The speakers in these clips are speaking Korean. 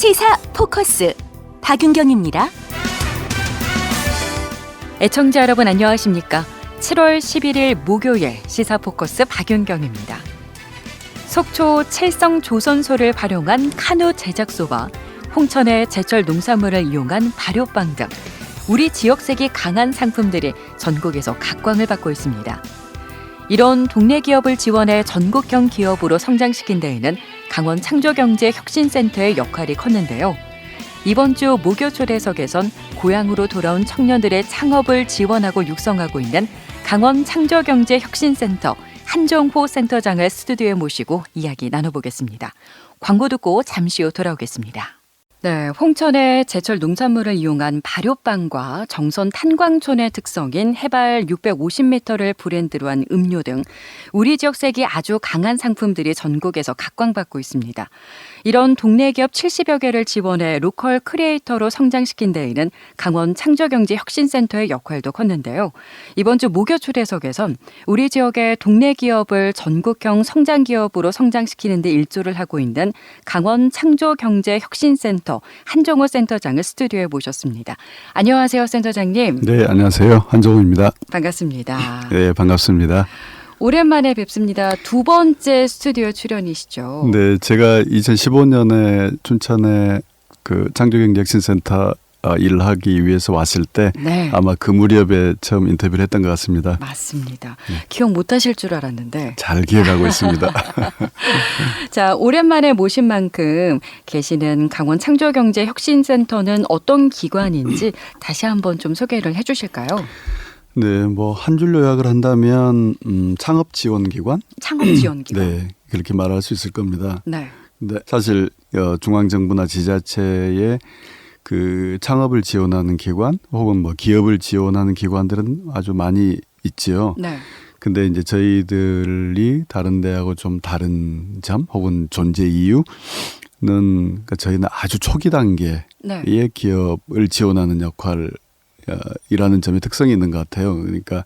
시사 포커스 박윤경입니다. 애청자 여러분 안녕하십니까? 7월 11일 목요일 시사 포커스 박윤경입니다. 속초 칠성 조선소를 활용한 카누 제작소와 홍천의 제철 농산물을 이용한 발효빵 등 우리 지역색이 강한 상품들이 전국에서 각광을 받고 있습니다. 이런 동네 기업을 지원해 전국형 기업으로 성장시킨 데에는 강원 창조경제혁신센터의 역할이 컸는데요. 이번 주 목요 초대석에선 고향으로 돌아온 청년들의 창업을 지원하고 육성하고 있는 강원 창조경제혁신센터 한종호 센터장을 스튜디오에 모시고 이야기 나눠보겠습니다. 광고 듣고 잠시 후 돌아오겠습니다. 네, 홍천의 제철 농산물을 이용한 발효빵과 정선 탄광촌의 특성인 해발 650m를 브랜드로 한 음료 등 우리 지역색이 아주 강한 상품들이 전국에서 각광받고 있습니다. 이런 동네 기업 70여 개를 지원해 로컬 크리에이터로 성장시킨 데에는 강원 창조경제혁신센터의 역할도 컸는데요. 이번 주 목요 초대석에선 우리 지역의 동네 기업을 전국형 성장기업으로 성장시키는 데 일조를 하고 있는 강원 창조경제혁신센터 한종호 센터장을 스튜디오에 모셨습니다. 안녕하세요, 센터장님. 네, 안녕하세요. 한종호입니다. 반갑습니다. 네, 반갑습니다. 오랜만에 뵙습니다. 두 번째 스튜디오 출연이시죠? 네, 제가 2015년에 춘천에 그 창조경제혁신센터 일을 하기 위해서 왔을 때 네. 아마 그 무렵에 처음 인터뷰를 했던 것 같습니다. 맞습니다. 기억 못하실 줄 알았는데. 잘 기억하고 있습니다. 자, 오랜만에 모신 만큼 계시는 강원 창조경제혁신센터는 어떤 기관인지 다시 한번 좀 소개를 해주실까요? 네, 뭐 한 줄 요약을 한다면 창업지원기관? 창업지원기관. 네, 그렇게 말할 수 있을 겁니다. 네. 근데 사실 중앙정부나 지자체의 그 창업을 지원하는 기관 혹은 뭐 기업을 지원하는 기관들은 아주 많이 있지요. 네. 근데 이제 저희들이 다른 데하고 좀 다른 점 혹은 존재 이유는 그러니까 저희는 아주 초기 단계의 네. 기업을 지원하는 역할 이라는 점이 특성이 있는 것 같아요. 그러니까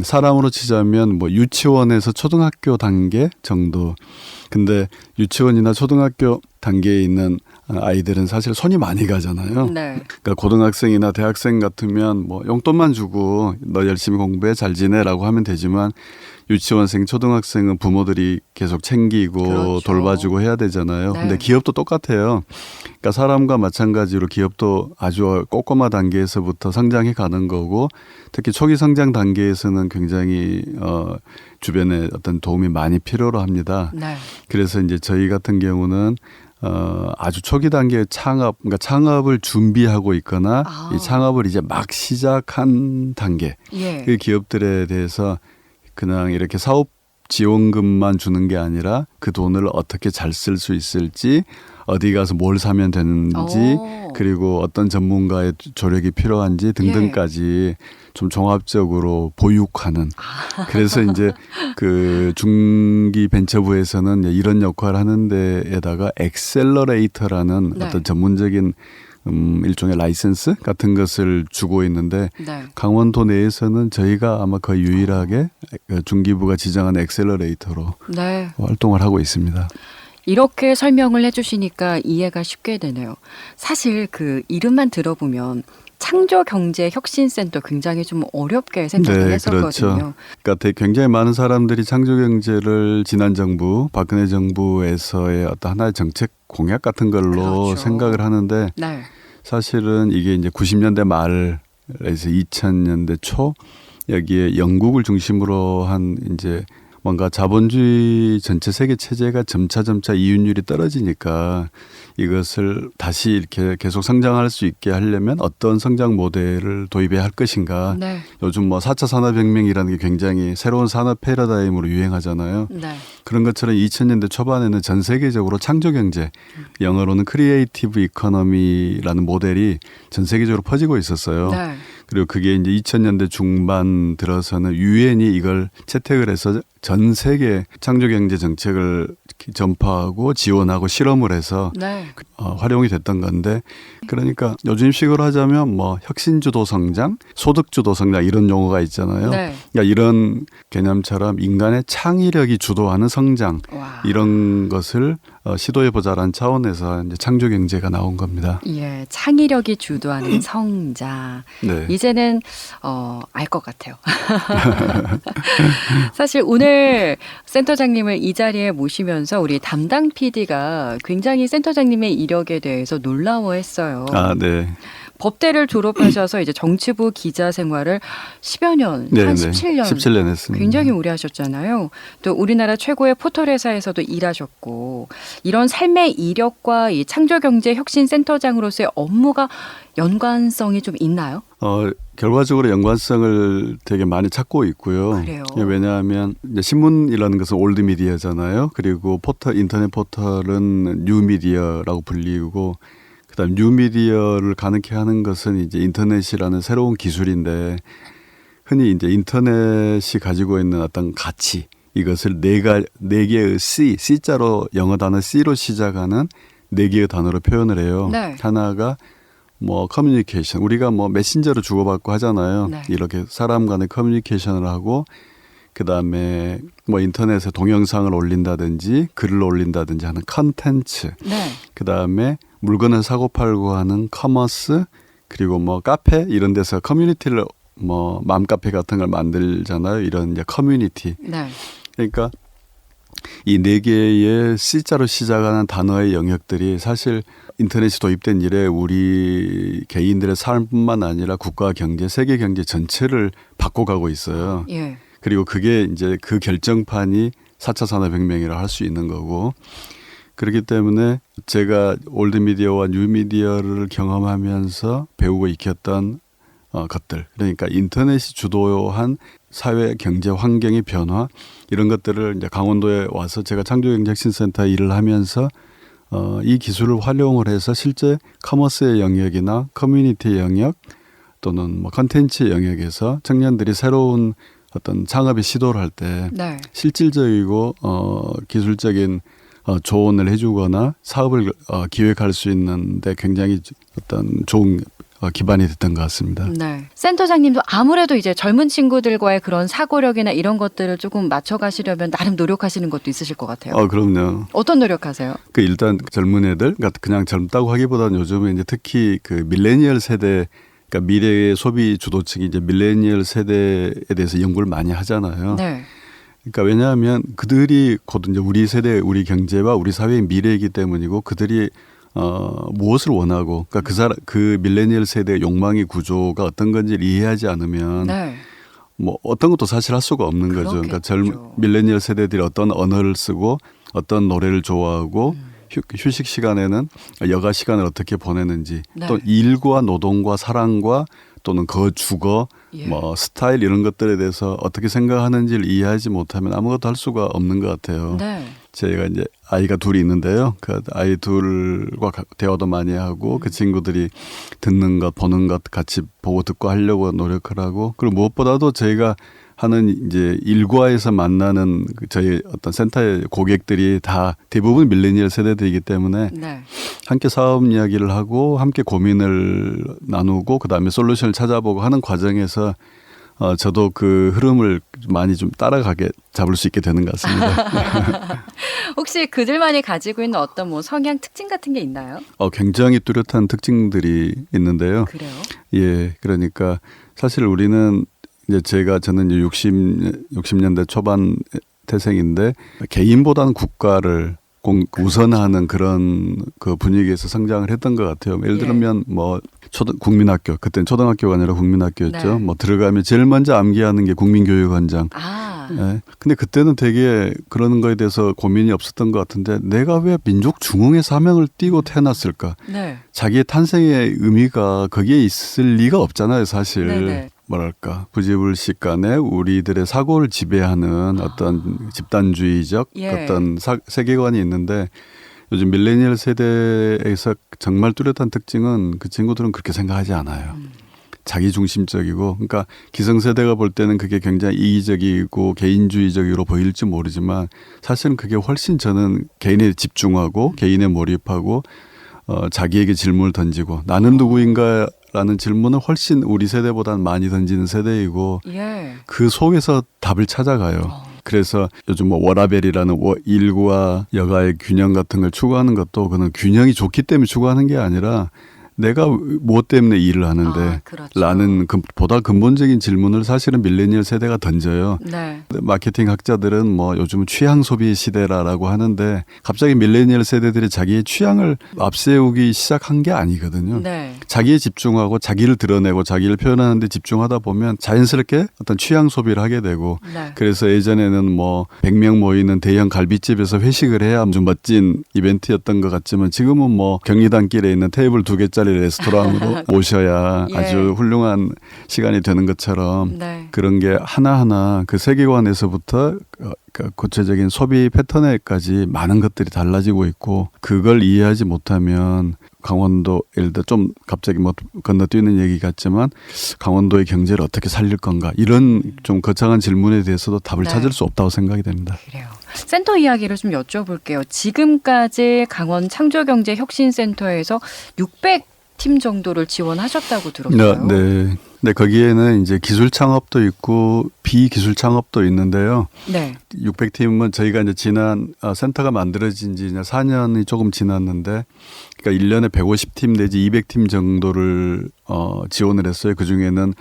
사람으로 치자면 뭐 유치원에서 초등학교 단계 정도. 근데 유치원이나 초등학교 단계에 있는 아이들은 사실 손이 많이 가잖아요. 네. 그러니까 고등학생이나 대학생 같으면 뭐 용돈만 주고 너 열심히 공부해 잘 지내라고 하면 되지만 유치원생, 초등학생은 부모들이 계속 챙기고 그렇죠. 돌봐주고 해야 되잖아요. 네. 근데 기업도 똑같아요. 그러니까 사람과 마찬가지로 기업도 아주 꼬꼬마 단계에서부터 성장해 가는 거고 특히 초기 성장 단계에서는 굉장히 주변에 어떤 도움이 많이 필요로 합니다. 네. 그래서 이제 저희 같은 경우는 아주 초기 단계의 그러니까 창업을 준비하고 있거나 이 창업을 이제 막 시작한 단계 예. 그 기업들에 대해서 그냥 이렇게 사업 지원금만 주는 게 아니라 그 돈을 어떻게 잘 쓸 수 있을지 어디 가서 뭘 사면 되는지 그리고 어떤 전문가의 조력이 필요한지 등등까지 좀 종합적으로 보육하는 그래서 이제 그 중기벤처부에서는 이런 역할을 하는 데에다가 엑셀러레이터라는 네. 어떤 전문적인 일종의 라이센스 같은 것을 주고 있는데 네. 강원도 내에서는 저희가 아마 거의 유일하게 중기부가 지정한 엑셀러레이터로 네. 활동을 하고 있습니다. 이렇게 설명을 해주시니까 이해가 쉽게 되네요. 사실 그 이름만 들어보면 창조경제혁신센터 굉장히 좀 어렵게 생각을 했었거든요. 그렇죠. 그러니까 굉장히 많은 사람들이 창조경제를 지난 정부, 박근혜 정부에서의 어떤 하나의 정책 공약 같은 걸로 그렇죠. 생각을 하는데 네. 사실은 이게 이제 90년대 말에서 2000년대 초 여기에 영국을 중심으로 한 이제 뭔가 자본주의 전체 세계 체제가 점차 이윤율이 떨어지니까 이것을 다시 이렇게 계속 성장할 수 있게 하려면 어떤 성장 모델을 도입해야 할 것인가. 네. 요즘 뭐 4차 산업혁명이라는 게 굉장히 새로운 산업 패러다임으로 유행하잖아요. 네. 그런 것처럼 2000년대 초반에는 전 세계적으로 창조경제, 영어로는 크리에이티브 이코노미라는 모델이 전 세계적으로 퍼지고 있었어요. 네. 그리고 그게 이제 2000년대 중반 들어서는 유엔이 이걸 채택을 해서 전 세계 창조경제 정책을 전파하고 지원하고 실험을 해서 네. 활용이 됐던 건데 그러니까 요즘식으로 하자면 뭐 혁신주도 성장, 소득주도 성장 이런 용어가 있잖아요. 네. 그러니까 이런 개념처럼 인간의 창의력이 주도하는 성장 와. 이런 것을 시도해보자라는 차원에서 이제 창조경제가 나온 겁니다. 예, 창의력이 주도하는 성장. 네. 이제는 알 것 같아요. 사실 오늘 센터장님을 이 자리에 모시면서 우리 담당 PD가 굉장히 센터장님의 이력에 대해서 놀라워했어요. 아, 네. 법대를 졸업하셔서 이제 정치부 기자 생활을 10여 년, 한 17년. 17년 했습니다. 굉장히 오래 하셨잖아요. 또 우리나라 최고의 포털 회사에서도 일하셨고 이런 삶의 이력과 이 창조경제혁신센터장으로서의 업무가 연관성이 좀 있나요? 결과적으로 연관성을 되게 많이 찾고 있고요. 그래요? 왜냐하면 이제 신문이라는 것은 올드 미디어잖아요. 그리고 인터넷 포털은 뉴 미디어라고 불리고 그다음 뉴 미디어를 가능케 하는 것은 이제 인터넷이라는 새로운 기술인데 흔히 이제 인터넷이 가지고 있는 어떤 가치 이것을 네 개의 C자로 영어 단어 C로 시작하는 네 개의 단어로 표현을 해요. 네. 하나가 뭐 커뮤니케이션 우리가 뭐 메신저로 주고받고 하잖아요. 네. 이렇게 사람 간의 커뮤니케이션을 하고 그다음에 뭐 인터넷에 동영상을 올린다든지 글을 올린다든지 하는 컨텐츠 네. 그다음에 물건을 사고 팔고 하는 커머스 그리고 뭐 카페 이런 데서 커뮤니티를 뭐 맘카페 같은 걸 만들잖아요. 이런 이제 커뮤니티. 네. 그러니까 이 네 개의 C자로 시작하는 단어의 영역들이 사실 인터넷이 도입된 이래 우리 개인들의 삶뿐만 아니라 국가 경제, 세계 경제 전체를 바꿔가고 있어요. 예. 그리고 그게 이제 그 결정판이 4차 산업혁명이라 할 수 있는 거고 그렇기 때문에 제가 올드미디어와 뉴미디어를 경험하면서 배우고 익혔던 것들 그러니까 인터넷이 주도한 사회 경제 환경의 변화 이런 것들을 이제 강원도에 와서 제가 창조경제혁신센터 일을 하면서 이 기술을 활용을 해서 실제 커머스의 영역이나 커뮤니티 영역 또는 뭐 컨텐츠 영역에서 청년들이 새로운 어떤 창업의 시도를 할 때 네. 실질적이고 기술적인 조언을 해주거나 사업을 기획할 수 있는데 굉장히 어떤 좋은 기반이 됐던 것 같습니다. 네. 센터장님도 아무래도 이제 젊은 친구들과의 그런 사고력이나 이런 것들을 조금 맞춰가시려면 나름 노력하시는 것도 있으실 것 같아요. 그럼요. 어떤 노력하세요? 일단 젊은 애들, 그러니까 그냥 젊다고 하기보다는 요즘에 이제 특히 그 밀레니얼 세대, 그러니까 미래의 소비 주도층이 이제 밀레니얼 세대에 대해서 연구를 많이 하잖아요. 네. 그러니까 왜냐하면 그들이 곧 이제 우리 세대, 우리 경제와 우리 사회의 미래이기 때문이고 그들이 무엇을 원하고, 그러니까 그 밀레니얼 세대의 욕망의 구조가 어떤 건지를 이해하지 않으면 네. 뭐 어떤 것도 사실 할 수가 없는 거죠. 그러니까 밀레니얼 세대들이 어떤 언어를 쓰고 어떤 노래를 좋아하고 휴식 시간에는 여가 시간을 어떻게 보내는지 네. 또 일과 노동과 사랑과 또는 주거 예. 뭐 스타일 이런 것들에 대해서 어떻게 생각하는지를 이해하지 못하면 아무것도 할 수가 없는 것 같아요. 네. 제가 이제 아이가 둘이 있는데요. 그 아이 둘과 대화도 많이 하고 그 친구들이 듣는 것, 보는 것 같이 보고 듣고 하려고 노력을 하고 그리고 무엇보다도 저희가 하는 이제 일과에서 만나는 저희 어떤 센터의 고객들이 다 대부분 밀레니얼 세대들이기 때문에 네. 함께 사업 이야기를 하고 함께 고민을 나누고 그다음에 솔루션을 찾아보고 하는 과정에서 저도 그 흐름을 많이 좀 따라가게 잡을 수 있게 되는 것 같습니다. 혹시 그들만이 가지고 있는 어떤 뭐 성향 특징 같은 게 있나요? 굉장히 뚜렷한 특징들이 있는데요. 그래요? 예, 그러니까 사실 우리는 이제 저는 이제 60년대 초반 태생인데 개인보다는 국가를 우선하는 그런 그 분위기에서 성장을 했던 것 같아요. 예를 들면 뭐 국민학교 그때는 초등학교가 아니라 국민학교였죠. 네. 뭐 들어가면 제일 먼저 암기하는 게 국민교육원장. 네. 근데 그때는 되게 그런 거에 대해서 고민이 없었던 것 같은데 내가 왜 민족 중흥의 사명을 띠고 태어났을까? 네. 자기의 탄생의 의미가 거기에 있을 리가 없잖아요, 사실. 네네. 뭐랄까 부지불식 간에 우리들의 사고를 지배하는 어떤 집단주의적 어떤 세계관이 있는데 요즘 밀레니얼 세대에서 정말 뚜렷한 특징은 그 친구들은 그렇게 생각하지 않아요. 자기 중심적이고 그러니까 기성세대가 볼 때는 그게 굉장히 이기적이고 개인주의적으로 보일지 모르지만 사실은 그게 훨씬 저는 개인에 집중하고 개인에 몰입하고 자기에게 질문을 던지고 나는 누구인가라는 질문을 훨씬 우리 세대보다는 많이 던지는 세대이고 예. 그 속에서 답을 찾아가요. 그래서 요즘 뭐 워라벨이라는 일과 여가의 균형 같은 걸 추구하는 것도 그는 균형이 좋기 때문에 추구하는 게 아니라 내가 무엇 때문에 일을 하는데 그렇죠. 라는 보다 근본적인 질문을 사실은 밀레니얼 세대가 던져요. 네. 마케팅 학자들은 뭐 요즘은 취향 소비 시대라고 하는데 갑자기 밀레니얼 세대들이 자기의 취향을 앞세우기 시작한 게 아니거든요. 네. 자기에 집중하고 자기를 드러내고 자기를 표현하는 데 집중하다 보면 자연스럽게 어떤 취향 소비를 하게 되고 네. 그래서 예전에는 뭐 100명 모이는 대형 갈비집에서 회식을 해야 좀 멋진 이벤트였던 것 같지만 지금은 뭐 경리단길에 있는 테이블 2개짜리 레스토랑으로 모셔야 예. 아주 훌륭한 시간이 되는 것처럼 네. 그런 게 하나하나 그 세계관에서부터 그 구체적인 소비 패턴에까지 많은 것들이 달라지고 있고 그걸 이해하지 못하면 강원도 예를 들어 좀 갑자기 뭐 건너뛰는 얘기 같지만 강원도의 경제를 어떻게 살릴 건가 이런 좀 거창한 질문에 대해서도 답을 네. 찾을 수 없다고 생각이 됩니다. 그래요. 센터 이야기를 좀 여쭤볼게요. 지금까지 강원 창조경제혁신센터에서 600팀 정도를 지원하셨다고 들었어요. 네. 네, 거기에는 이제 기술 창업도 있고 비기술 창업도 있는데요. 네. 600팀은 저희가 이제 지난 센터가 만들어진 지 이제 4년이 조금 지났는데 그러니까 1년에 150팀 내지 200팀 정도를 지원을 했어요. 그중에는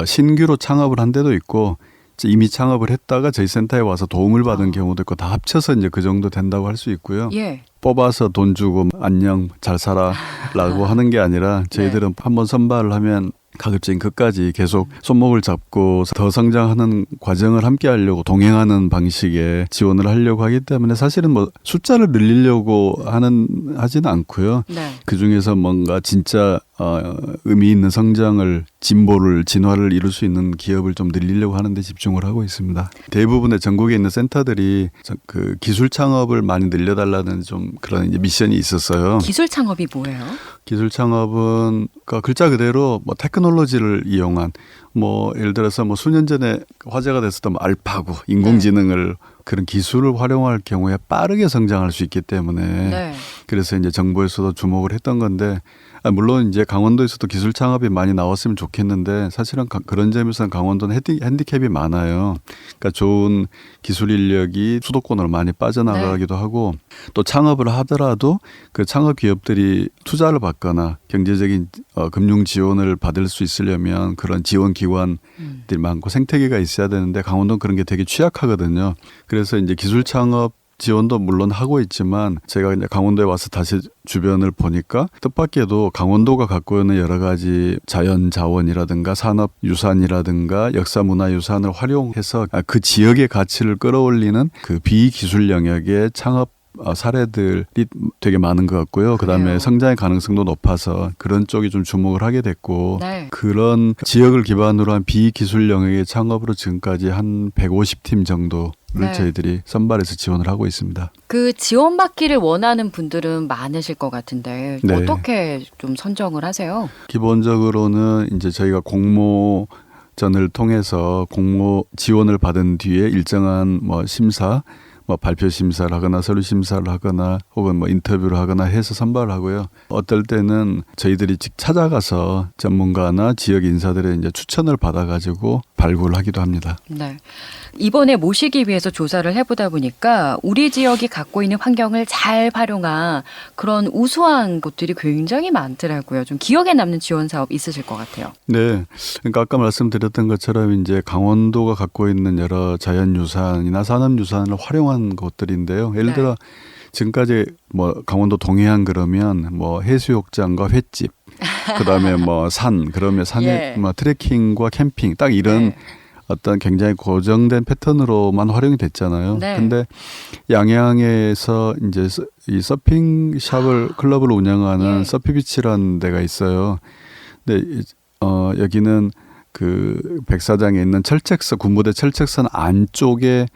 신규로 창업을 한 데도 있고 이미 창업을 했다가 저희 센터에 와서 도움을 받은 경우도 있고 다 합쳐서 이제 그 정도 된다고 할 수 있고요. 예. 뽑아서 돈 주고 안녕 잘 살아라고 하는 게 아니라 저희들은 한번 선발을 하면 가급적인 끝까지 계속 손목을 잡고 더 성장하는 과정을 함께 하려고 동행하는 방식의 지원을 하려고 하기 때문에 사실은 뭐 숫자를 늘리려고 하지는 않고요. 네. 그중에서 뭔가 진짜 의미 있는 성장을 진보를 진화를 이룰 수 있는 기업을 좀 늘리려고 하는 데 집중을 하고 있습니다. 대부분의 전국에 있는 센터들이 그 기술 창업을 많이 늘려달라는 좀 그런 이제 미션이 있었어요. 기술 창업이 뭐예요? 기술 창업은 그러니까 글자 그대로 뭐 테크놀로지를 이용한 뭐 예를 들어서 뭐 수년 전에 화제가 됐었던 뭐 알파고 인공지능을 그런 기술을 활용할 경우에 빠르게 성장할 수 있기 때문에 네. 그래서 이제 정부에서도 주목을 했던 건데 물론 이제 강원도에서도 기술 창업이 많이 나왔으면 좋겠는데 사실은 그런 점에서는 강원도는 핸디캡이 많아요. 그러니까 좋은 기술 인력이 수도권으로 많이 빠져나가기도 하고 또 창업을 하더라도 그 창업 기업들이 투자를 받거나 경제적인 금융 지원을 받을 수 있으려면 그런 지원 기관들이 많고 생태계가 있어야 되는데 강원도는 그런 게 되게 취약하거든요. 그래서 이제 기술 창업 지원도 물론 하고 있지만 제가 이제 강원도에 와서 다시 주변을 보니까 뜻밖에도 강원도가 갖고 있는 여러 가지 자연 자원이라든가 산업 유산이라든가 역사 문화 유산을 활용해서 그 지역의 가치를 끌어올리는 그 비기술 영역의 창업 사례들이 되게 많은 것 같고요. 그다음에 그래요. 성장의 가능성도 높아서 그런 쪽이 좀 주목을 하게 됐고 네. 그런 지역을 기반으로 한 비기술 영역의 창업으로 지금까지 한 150팀 정도를 네. 저희들이 선발해서 지원을 하고 있습니다. 그 지원받기를 원하는 분들은 많으실 것 같은데 네. 어떻게 좀 선정을 하세요? 기본적으로는 이제 저희가 공모전을 통해서 공모 지원을 받은 뒤에 일정한 뭐 심사 뭐 발표 심사를 하거나 서류 심사를 하거나 혹은 뭐 인터뷰를 하거나 해서 선발을 하고요. 어떨 때는 저희들이 직 찾아가서 전문가나 지역 인사들의 이제 추천을 받아가지고 발굴을 하기도 합니다. 네. 이번에 모시기 위해서 조사를 해보다 보니까 우리 지역이 갖고 있는 환경을 잘 활용한 그런 우수한 것들이 굉장히 많더라고요. 좀 기억에 남는 지원 사업 있으실 것 같아요. 네. 그러니까 아까 말씀드렸던 것처럼 이제 강원도가 갖고 있는 여러 자연유산이나 산업유산을 활용한 것들인데요. 예를 들어 지금까지 뭐 강원도 동해안 그러면 뭐 해수욕장과 횟집 그다음에 뭐 산 그러면 산에 뭐 트레킹과 캠핑 딱 이런 어떤 굉장히 고정된 패턴으로만 활용이 됐잖아요. 네. 근데 양양에서 이제 이 서핑 샵을 클럽을 운영하는 서피비치라는 데가 있어요. 근데 여기는 그 백사장에 있는 철책선 군부대 철책선 안쪽에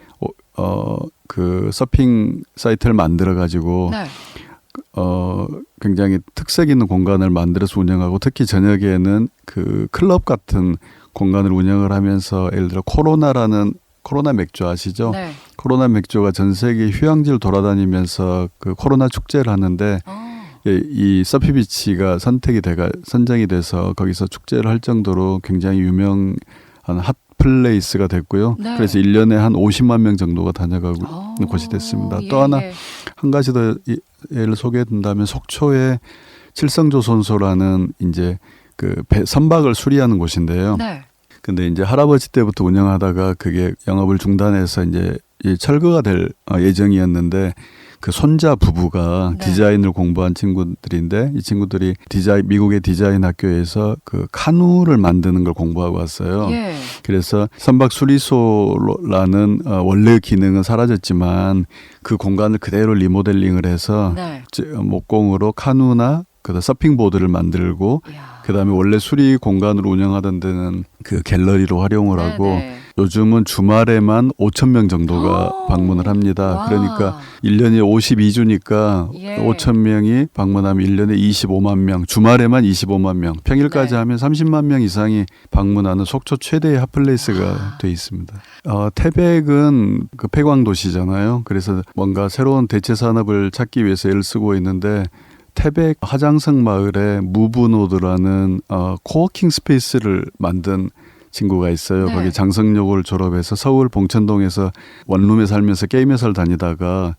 그 서핑 사이트를 만들어 가지고 굉장히 특색 있는 공간을 만들어서 운영하고 특히 저녁에는 그 클럽 같은 공간을 운영을 하면서 예를 들어 코로나 맥주 아시죠? 코로나 맥주가 전 세계 휴양지를 돌아다니면서 그 코로나 축제를 하는데 이 서피비치가 선정이 돼서 거기서 축제를 할 정도로 굉장히 유명한 핫플레이스가 됐고요. 네. 그래서 1년에 한 50만 명 정도가 다녀가고 있는 곳이 됐습니다. 예, 또 하나 예. 한 가지 더 예를 소개해드린다면 속초에 칠성조선소라는 이제 그 선박을 수리하는 곳인데요. 네. 근데 이제 할아버지 때부터 운영하다가 그게 영업을 중단해서 이제 철거가 될 예정이었는데 그 손자 부부가 네. 디자인을 공부한 친구들인데 이 친구들이 미국의 디자인 학교에서 그 카누를 만드는 걸 공부하고 왔어요. 예. 그래서 선박 수리소라는 원래 기능은 사라졌지만 그 공간을 그대로 리모델링을 해서 네. 목공으로 카누나 그다음 서핑보드를 만들고 이야. 그다음에 원래 수리 공간으로 운영하던 데는 그 갤러리로 활용을 하고 네네. 요즘은 주말에만 5천 명 정도가 오. 방문을 합니다. 와. 그러니까 1년에 52주니까 예. 5천 명이 방문하면 1년에 25만 명, 주말에만 25만 명, 평일까지 네. 하면 30만 명 이상이 방문하는 속초 최대의 핫플레이스가 돼 있습니다. 태백은 그 폐광 도시잖아요. 그래서 뭔가 새로운 대체 산업을 찾기 위해서 애를 쓰고 있는데 태백 하장성 마을에 무브노드라는 코워킹 스페이스를 만든 친구가 있어요. 네. 거기 장성여고를 졸업해서 서울 봉천동에서 원룸에 살면서 게임회사를 다니다가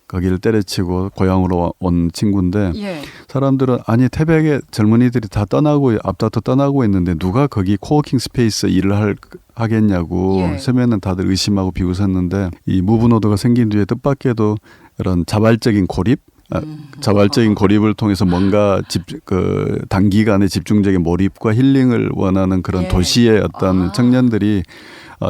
거기를 때려치고 고향으로 온 친구인데 예. 사람들은 아니 태백의 젊은이들이 다 앞다퉈 떠나고 있는데 누가 거기 코워킹 스페이스 일을 하겠냐고 예. 처음에는 다들 의심하고 비웃었는데 이 무브노드가 생긴 뒤에 뜻밖에도 이런 자발적인 고립 자발적인 고립을 통해서 뭔가 단기간에 집중적인 몰입과 힐링을 원하는 그런 예. 도시의 어떤 청년들이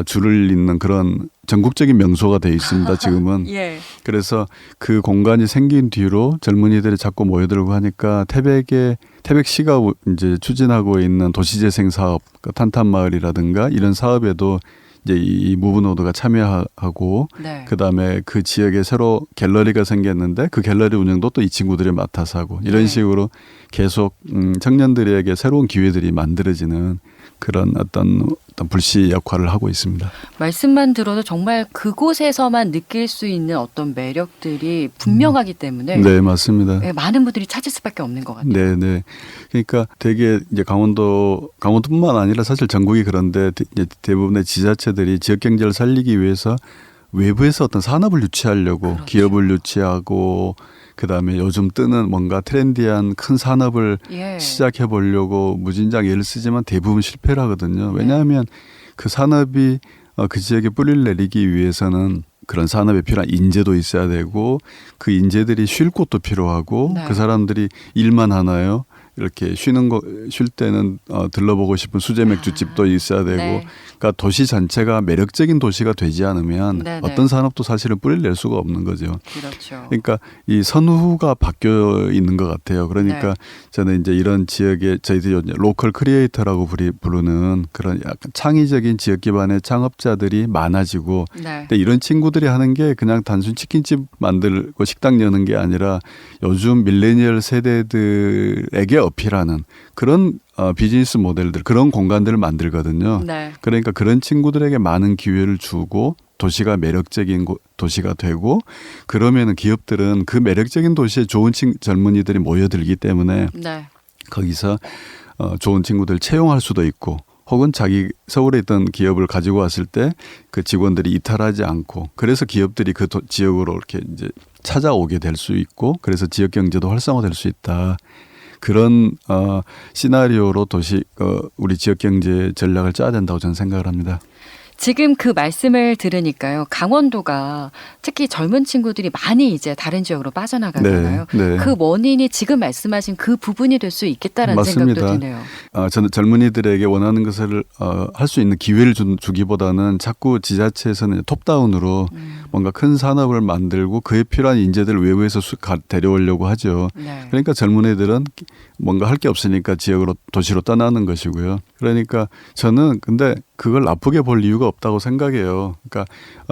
줄을 잇는 그런 전국적인 명소가 되어 있습니다. 지금은. 예. 그래서 그 공간이 생긴 뒤로 젊은이들이 자꾸 모여들고 하니까 태백시가 이제 추진하고 있는 도시재생 사업, 탄탄마을이라든가 이런 사업에도 이제 이 무브노드가 참여하고 네. 그다음에 그 지역에 새로 갤러리가 생겼는데 그 갤러리 운영도 또 이 친구들이 맡아서 하고 이런 네. 식으로 계속 청년들에게 새로운 기회들이 만들어지는 그런 어떤 불씨 역할을 하고 있습니다. 말씀만 들어도 정말 그곳에서만 느낄 수 있는 어떤 매력들이 분명하기 때문에 네, 맞습니다. 네, 많은 분들이 찾을 수밖에 없는 것 같아요. 네, 네. 그러니까 되게 이제 강원도뿐만 아니라 사실 전국이 그런데 이제 대부분의 지자체들이 지역 경제를 살리기 위해서 외부에서 어떤 산업을 유치하려고 그렇죠. 기업을 유치하고 그다음에 요즘 뜨는 뭔가 트렌디한 큰 산업을 예. 시작해 보려고 무진장 애를 쓰지만 대부분 실패를 하거든요. 왜냐하면 그 산업이 그 지역에 뿌리를 내리기 위해서는 그런 산업에 필요한 인재도 있어야 되고 그 인재들이 쉴 곳도 필요하고 네. 그 사람들이 일만 하나요? 이렇게 쉴 때는 들러보고 싶은 수제 맥주집도 있어야 되고 네. 그러니까 도시 전체가 매력적인 도시가 되지 않으면 네네. 어떤 산업도 사실은 뿌리를 낼 수가 없는 거죠. 그렇죠. 그러니까 이 선후가 바뀌어 있는 것 같아요. 그러니까 네. 저는 이제 이런 지역에 저희들이 로컬 크리에이터라고 부르는 그런 약간 창의적인 지역 기반의 창업자들이 많아지고 네. 근데 이런 친구들이 하는 게 그냥 단순 치킨집 만들고 식당 여는 게 아니라 요즘 밀레니얼 세대들에게 어필하는 그런 비즈니스 모델들 그런 공간들을 만들거든요. 네. 그러니까 그런 친구들에게 많은 기회를 주고 도시가 매력적인 도시가 되고 그러면은 기업들은 그 매력적인 도시에 좋은 젊은이들이 모여들기 때문에 네. 거기서 좋은 친구들 채용할 수도 있고 혹은 자기 서울에 있던 기업을 가지고 왔을 때 그 직원들이 이탈하지 않고 그래서 기업들이 그 지역으로 이렇게 이제 찾아오게 될 수 있고 그래서 지역 경제도 활성화될 수 있다. 그런 시나리오로 우리 지역 경제 전략을 짜야 된다고 저는 생각을 합니다. 지금 그 말씀을 들으니까요. 강원도가 특히 젊은 친구들이 많이 이제 다른 지역으로 빠져나가잖아요. 네, 네. 그 원인이 지금 말씀하신 그 부분이 될 수 있겠다라는 맞습니다. 생각도 드네요. 저는 젊은이들에게 원하는 것을 할 수 있는 기회를 주기보다는 자꾸 지자체에서는 톱다운으로 뭔가 큰 산업을 만들고 그에 필요한 인재들을 외부에서 데려오려고 하죠. 네. 그러니까 젊은이들은 뭔가 할 게 없으니까 도시로 떠나는 것이고요. 그러니까 저는 근데 그걸 나쁘게 볼 이유가 없다고 생각해요. 그러니까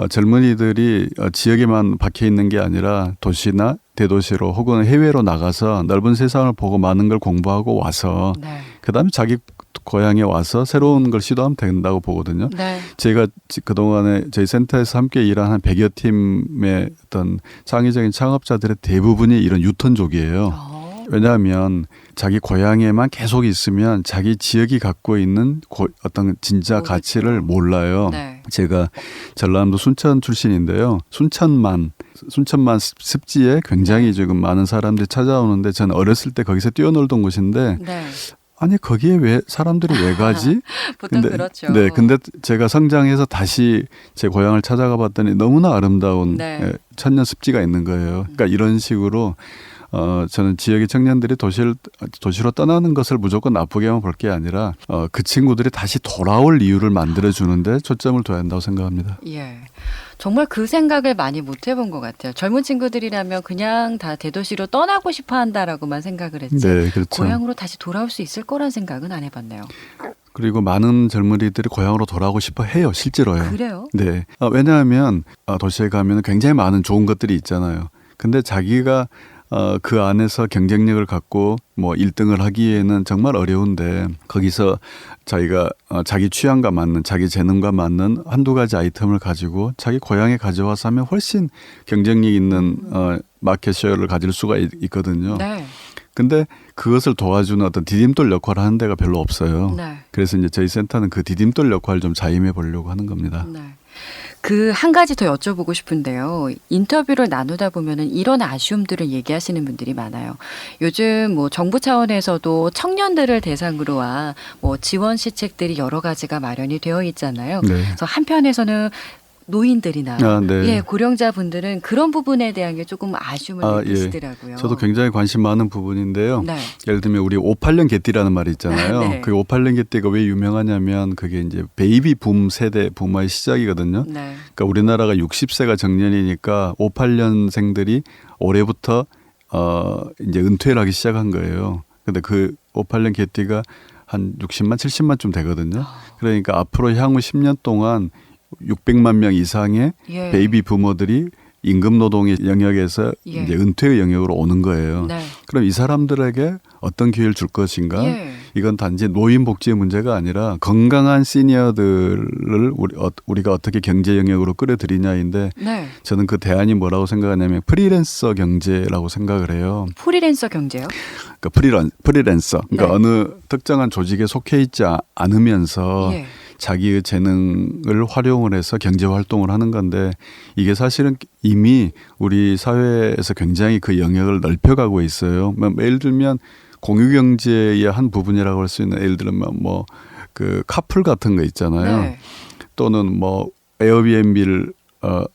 젊은이들이 지역에만 박혀 있는 게 아니라 도시나 대도시로 혹은 해외로 나가서 넓은 세상을 보고 많은 걸 공부하고 와서 네. 그다음에 자기 고향에 와서 새로운 걸 시도하면 된다고 보거든요. 네. 제가 그동안에 저희 센터에서 함께 일한 한 100여 팀의 어떤 창의적인 창업자들의 대부분이 이런 유턴족이에요. 왜냐하면 자기 고향에만 계속 있으면 자기 지역이 갖고 있는 어떤 진짜 모르죠. 가치를 몰라요. 네. 제가 전라남도 순천 출신인데요. 순천만 습지에 굉장히 지금 많은 사람들이 찾아오는데 저는 어렸을 때 거기서 뛰어놀던 곳인데 네. 아니 거기에 왜 사람들이 왜 가지? 보통 그렇죠. 네, 근데 제가 성장해서 다시 제 고향을 찾아가 봤더니 너무나 아름다운 네. 천년 습지가 있는 거예요. 그러니까 이런 식으로 저는 지역의 청년들이 도시로 떠나는 것을 무조건 나쁘게만 볼 게 아니라 그 친구들이 다시 돌아올 이유를 만들어 주는데 초점을 둬야 한다고 생각합니다. 예. 정말 그 생각을 많이 못 해본 것 같아요. 젊은 친구들이라면 그냥 다 대도시로 떠나고 싶어 한다라고만 생각을 했지. 네, 그렇죠. 고향으로 다시 돌아올 수 있을 거란 생각은 안 해봤네요. 그리고 많은 젊은이들이 고향으로 돌아오고 싶어 해요, 실제로요. 그래요? 네. 왜냐하면 도시에 가면 굉장히 많은 좋은 것들이 있잖아요. 근데 자기가 그 안에서 경쟁력을 갖고 뭐 1등을 하기에는 정말 어려운데 거기서 자기가 자기 취향과 맞는 자기 재능과 맞는 한두 가지 아이템을 가지고 자기 고향에 가져와서 하면 훨씬 경쟁력 있는 마켓 쉐어를 가질 수가 있거든요. 네. 근데 그것을 도와주는 어떤 디딤돌 역할을 하는 데가 별로 없어요. 네. 그래서 이제 저희 센터는 그 디딤돌 역할을 좀 자임해 보려고 하는 겁니다. 네. 그 한 가지 더 여쭤보고 싶은데요. 인터뷰를 나누다 보면은 이런 아쉬움들을 얘기하시는 분들이 많아요. 요즘 뭐 정부 차원에서도 청년들을 대상으로 한 뭐 지원 시책들이 여러 가지가 마련이 되어 있잖아요. 네. 그래서 한편에서는 노인들이나 네. 예, 고령자분들은 그런 부분에 대한 게 조금 아쉬움을 느끼시더라고요. 예. 저도 굉장히 관심 많은 부분인데요. 네. 예를 들면 우리 58년 개띠라는 말이 있잖아요. 네. 그 58년 개띠가 왜 유명하냐면 그게 이제 베이비 붐 세대 붐의 시작이거든요. 네. 그러니까 우리나라가 60세가 정년이니까 58년생들이 올해부터 이제 은퇴를 하기 시작한 거예요. 근데 그 58년 개띠가 한 60만, 70만쯤 되거든요. 그러니까 앞으로 향후 10년 동안 600만 명 이상의 예. 베이비 부모들이 임금 노동의 영역에서 예. 이제 은퇴의 영역으로 오는 거예요. 네. 그럼 이 사람들에게 어떤 기회를 줄 것인가? 예. 이건 단지 노인 복지의 문제가 아니라 건강한 시니어들을 우리가 어떻게 경제 영역으로 끌어들이냐인데 네. 저는 그 대안이 뭐라고 생각하냐면 프리랜서 경제라고 생각을 해요. 프리랜서 경제요? 그러니까 프리랜서. 그러니까 네. 어느 특정한 조직에 속해 있지 않으면서 예. 자기의 재능을 활용을 해서 경제 활동을 하는 건데 이게 사실은 이미 우리 사회에서 굉장히 그 영역을 넓혀가고 있어요. 예를 들면 공유경제의 한 부분이라고 할 수 있는 예를 들면 뭐 그 카풀 같은 거 있잖아요. 네. 또는 뭐 에어비앤비를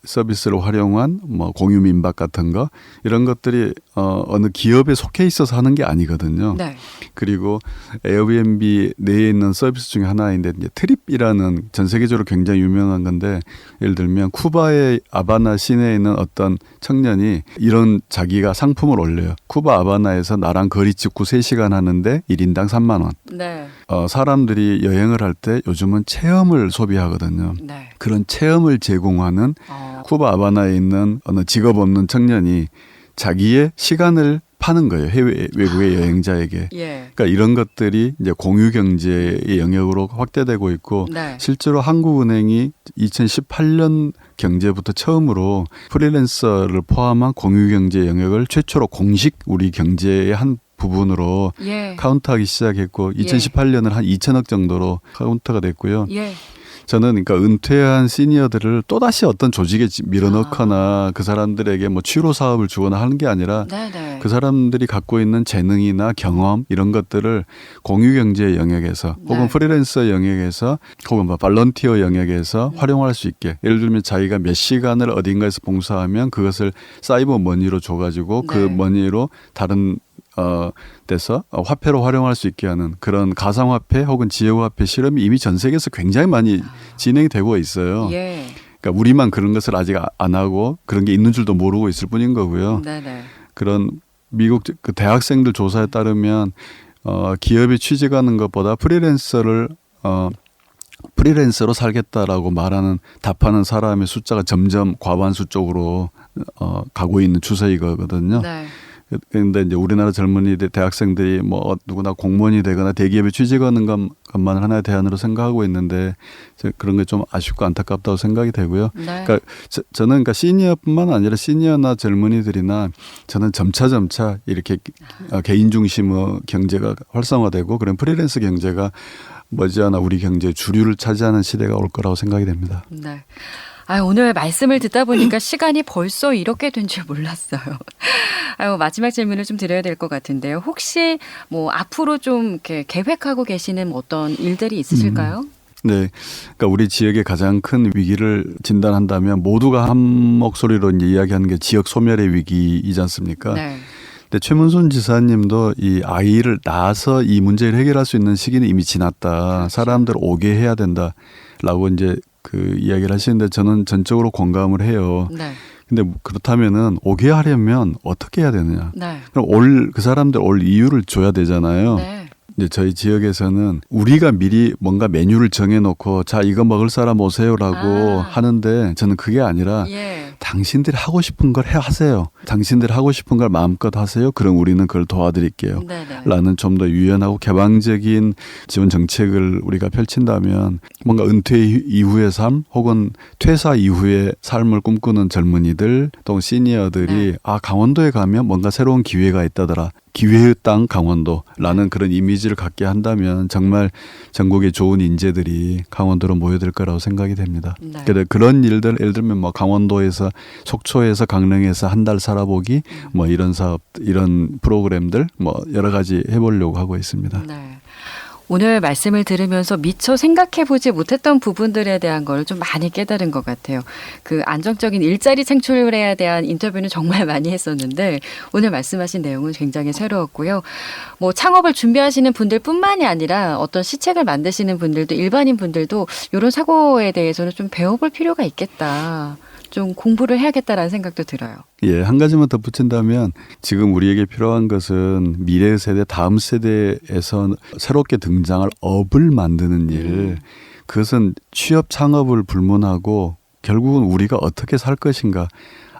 서비스를 활용한 뭐 공유 민박 같은 거 이런 것들이 어느 기업에 속해 있어서 하는 게 아니거든요. 네. 그리고 에어비앤비 내에 있는 서비스 중에 하나인데 이제 트립이라는 전 세계적으로 굉장히 유명한 건데 예를 들면 쿠바의 아바나 시내에 있는 어떤 청년이 이런 자기가 상품을 올려요. 쿠바 아바나에서 나랑 거리 직구 3시간 하는데 1인당 3만 원. 네. 사람들이 여행을 할 때 요즘은 체험을 소비하거든요. 네. 그런 체험을 제공하는 쿠바 아바나에 있는 어느 직업 없는 청년이 자기의 시간을 파는 거예요. 해외 외국의 여행자에게. 예. 그러니까 이런 것들이 이제 공유 경제의 영역으로 확대되고 있고 네. 실제로 한국은행이 2018년 경제부터 처음으로 프리랜서를 포함한 공유 경제 영역을 최초로 공식 우리 경제의 한 부분으로 예. 카운트하기 시작했고 2018년은 한 2천억 정도로 카운트가 됐고요. 예. 저는 그러니까 은퇴한 시니어들을 또다시 어떤 조직에 밀어넣거나 그 사람들에게 뭐 취로 사업을 주거나 하는 게 아니라 네네. 그 사람들이 갖고 있는 재능이나 경험 이런 것들을 공유경제 영역에서 혹은 네. 프리랜서 영역에서 혹은 뭐 발런티어 영역에서 활용할 수 있게 예를 들면 자기가 몇 시간을 어딘가에서 봉사하면 그것을 사이버 머니로 줘가지고 그 네. 머니로 다른 데서 화폐로 활용할 수 있게 하는 그런 가상화폐 혹은 지역화폐 실험이 이미 전 세계에서 굉장히 많이 진행이 되고 있어요. 예. 그러니까 우리만 그런 것을 아직 안 하고 그런 게 있는 줄도 모르고 있을 뿐인 거고요. 네네. 그런 미국 그 대학생들 조사에 따르면 기업이 취직하는 것보다 프리랜서로 살겠다라고 말하는 답하는 사람의 숫자가 점점 과반수 쪽으로 가고 있는 추세이거든요. 네. 그런데 이제 우리나라 젊은이들, 대학생들이 뭐 누구나 공무원이 되거나 대기업에 취직하는 것만 하나의 대안으로 생각하고 있는데 그런 게 좀 아쉽고 안타깝다고 생각이 되고요. 네. 그러니까 저는 그러니까 시니어뿐만 아니라 시니어나 젊은이들이나 저는 점차 이렇게 개인 중심의 경제가 활성화되고 그런 프리랜서 경제가 머지않아 우리 경제의 주류를 차지하는 시대가 올 거라고 생각이 됩니다. 네. 오늘 말씀을 듣다 보니까 시간이 벌써 이렇게 된 줄 몰랐어요. 마지막 질문을 좀 드려야 될 것 같은데요. 혹시 뭐 앞으로 좀 이렇게 계획하고 계시는 어떤 일들이 있으실까요? 네. 그러니까 우리 지역의 가장 큰 위기를 진단한다면 모두가 한 목소리로 이제 이야기하는 게 지역 소멸의 위기이지 않습니까? 네. 근데 최문순 지사님도 이 아이를 낳아서 이 문제를 해결할 수 있는 시기는 이미 지났다. 그렇죠. 사람들 오게 해야 된다라고 이제 그 이야기를 하시는데 저는 전적으로 공감을 해요. 네. 근데 그렇다면은 오게 하려면 어떻게 해야 되느냐? 네. 그럼 그 사람들 올 이유를 줘야 되잖아요. 네. 이제 저희 지역에서는 우리가 미리 뭔가 메뉴를 정해놓고 자 이거 먹을 사람 오세요라고 하는데 저는 그게 아니라 예. 당신들이 하고 싶은 걸 하세요. 당신들이 하고 싶은 걸 마음껏 하세요. 그럼 우리는 그걸 도와드릴게요. 네네. 라는 좀 더 유연하고 개방적인 지원 정책을 우리가 펼친다면 뭔가 은퇴 이후의 삶 혹은 퇴사 이후의 삶을 꿈꾸는 젊은이들 또 시니어들이 네. 강원도에 가면 뭔가 새로운 기회가 있다더라. 기회의 땅 강원도라는 그런 이미지를 갖게 한다면 정말 전국의 좋은 인재들이 강원도로 모여들 거라고 생각이 됩니다. 네. 그래서 그런 일들 예를 들면 뭐 강원도에서 속초에서 강릉에서 한 달 살아보기 뭐 이런 사업 이런 프로그램들 뭐 여러 가지 해보려고 하고 있습니다. 네. 오늘 말씀을 들으면서 미처 생각해보지 못했던 부분들에 대한 걸 좀 많이 깨달은 것 같아요. 그 안정적인 일자리 창출에 대한 인터뷰는 정말 많이 했었는데 오늘 말씀하신 내용은 굉장히 새로웠고요. 뭐 창업을 준비하시는 분들뿐만이 아니라 어떤 시책을 만드시는 분들도 일반인 분들도 이런 사고에 대해서는 좀 배워볼 필요가 있겠다. 좀 공부를 해야겠다라는 생각도 들어요. 예, 한 가지만 덧붙인다면 지금 우리에게 필요한 것은 미래 세대, 다음 세대에서 새롭게 등장할 업을 만드는 일. 그것은 취업 창업을 불문하고 결국은 우리가 어떻게 살 것인가.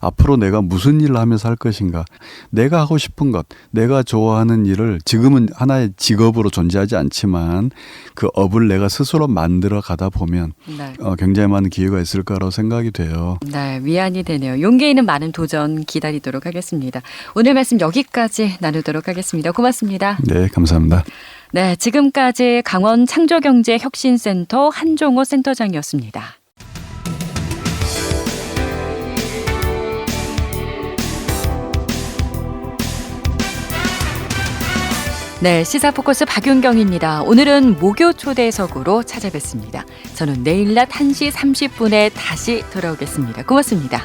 앞으로 내가 무슨 일을 하면서 할 것인가. 내가 하고 싶은 것, 내가 좋아하는 일을 지금은 하나의 직업으로 존재하지 않지만 그 업을 내가 스스로 만들어 가다 보면 네. 굉장히 많은 기회가 있을 거라고 생각이 돼요. 네, 위안이 되네요. 용기 있는 많은 도전 기다리도록 하겠습니다. 오늘 말씀 여기까지 나누도록 하겠습니다. 고맙습니다. 네, 감사합니다. 네, 지금까지 강원 창조경제혁신센터 한종호 센터장이었습니다. 네, 시사포커스 박윤경입니다. 오늘은 목요 초대석으로 찾아뵙습니다. 저는 내일 낮 1시 30분에 다시 돌아오겠습니다. 고맙습니다.